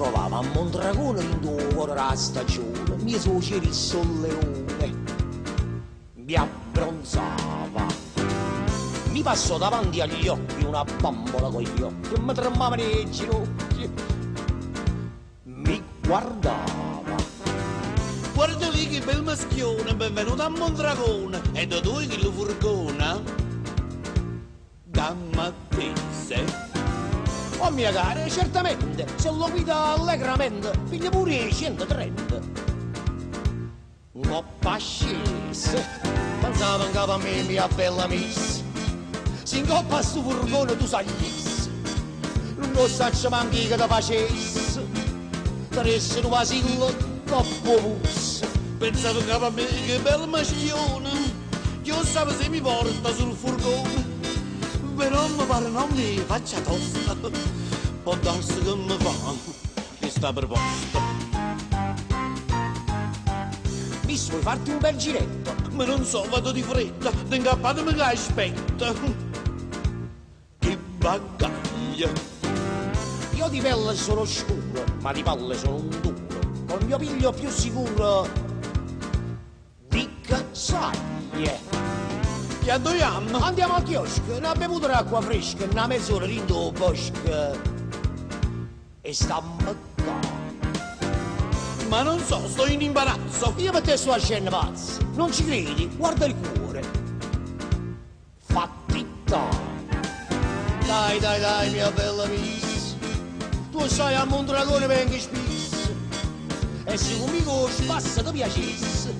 trovavo a Mondragone in due cuore la stagione, mi suoceri il solleone, mi abbronzava. Mi passò davanti agli occhi una bambola con gli occhi, mi tremava nei ginocchi, mi guardava. Guarda lì che bel maschione, benvenuto a Mondragone, e da due che lo furgona? Da Mattese. Oh mia cara, certamente, se lo guida allegramente, piglia pure i 130. Ngoppa scese, pensava in capo a me, mia bella miss. Si ingoppa a sto furgone, tu sai chi. Non lo saccio manchi che ti facesse, saresti un vasillo troppo bus. Pensavo che a me, che bel maschione, io sapevo se mi porta sul furgone. Però mi pare non mi faccia tosta, può darsi che mi fa questa proposta. Miss, vuoi farti un bel giretto? Ma non so, vado di fretta, t'incappatemi che aspetta. Che battaglia! Io di pelle sono scuro, ma di palle sono un duro, col mio piglio più sicuro di cazzaglie. Che andiamo? Andiamo al chiosco, una bevuta d'acqua fresca, una mezz'ora rindo bosco e stammo qua. Ma non so, sto in imbarazzo. Io per te sto a scena pazzo, non ci credi? Guarda il cuore. Fatti dai, dai, mia bella miss, tu sai a Mondragone vengi spisso, e se conmigo spassa ti piacesse,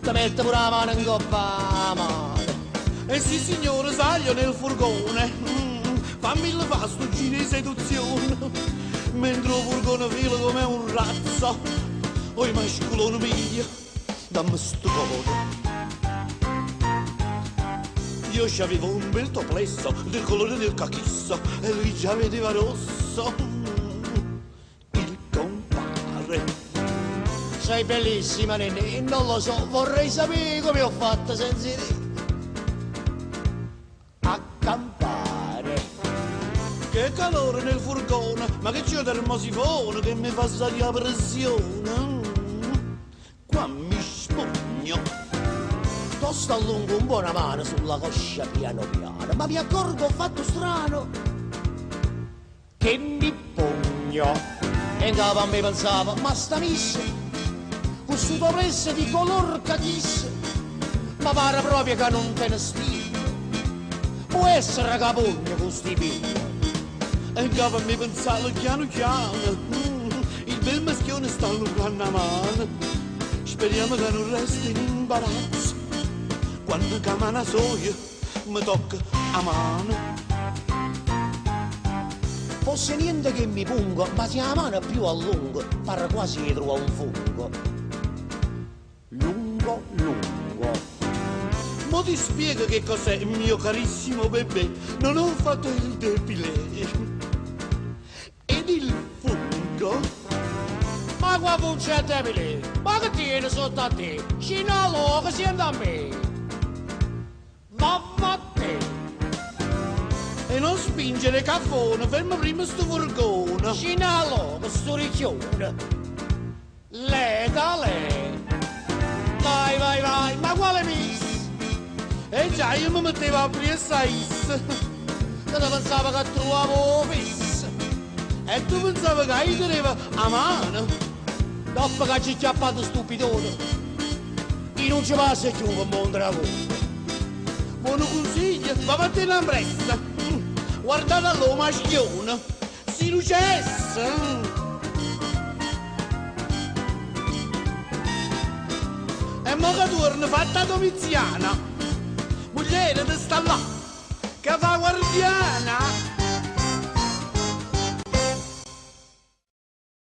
ti metto pure la mano in coppa a mano. Eh sì signore, salio nel furgone, fammi il fa sto giro di seduzione, mentre il furgone fila come un razzo, oi masculone mio, dammi sto codo. Io c'avevo un bel toplesso del colore del cachisso e lui già vedeva rosso, il compare. Sei bellissima nene, non lo so, vorrei sapere come ho fatto senza te. Accampare. Che calore nel furgone, ma che c'è termosifone che mi fa salire la pressione. Qua mi spugno. Sto a lungo un buona mano sulla coscia piano piano, ma mi accorgo ho fatto strano che mi pugno. E in capo a me pensavo, ma sta miss, questo dovresse di color cachisse, ma pare proprio che non te ne stimo. Può essere capogno con sti pigli. E in capo a me pensavo piano piano, il bel maschione sta allungando la mano. Speriamo che non resti in imbarazzo, quando camana soia mi tocca a mano. Fosse niente che mi pungo, ma se la mano più a lungo, pare quasi dietro a un fungo. Lungo, lungo. Mo ti spiego che cos'è, mio carissimo bebè, non ho fatto il depilé. Ed il fungo? Ma qua funge a te, ma che tieni sotto a te? Cinalo che siente a me. Mamma te. E non spingere caffone, ferma prima sto furgone. Cinalo che sto ricchione. Leda lei. Vai, ma quale miss? E già io mi mettevo a aprire sais. Te ne pensavo che trovavo fissa. E tu pensavi che io tenevo a mano? Dopo che ci chiappato stupidone, chi non ci passa più con Mondragone. Buon consiglio, va a te una pressa. Guardate all'uomo maschione, si lucesse. E mo che torna fatta domiziana, mugliere te sta là, che fa guardiana.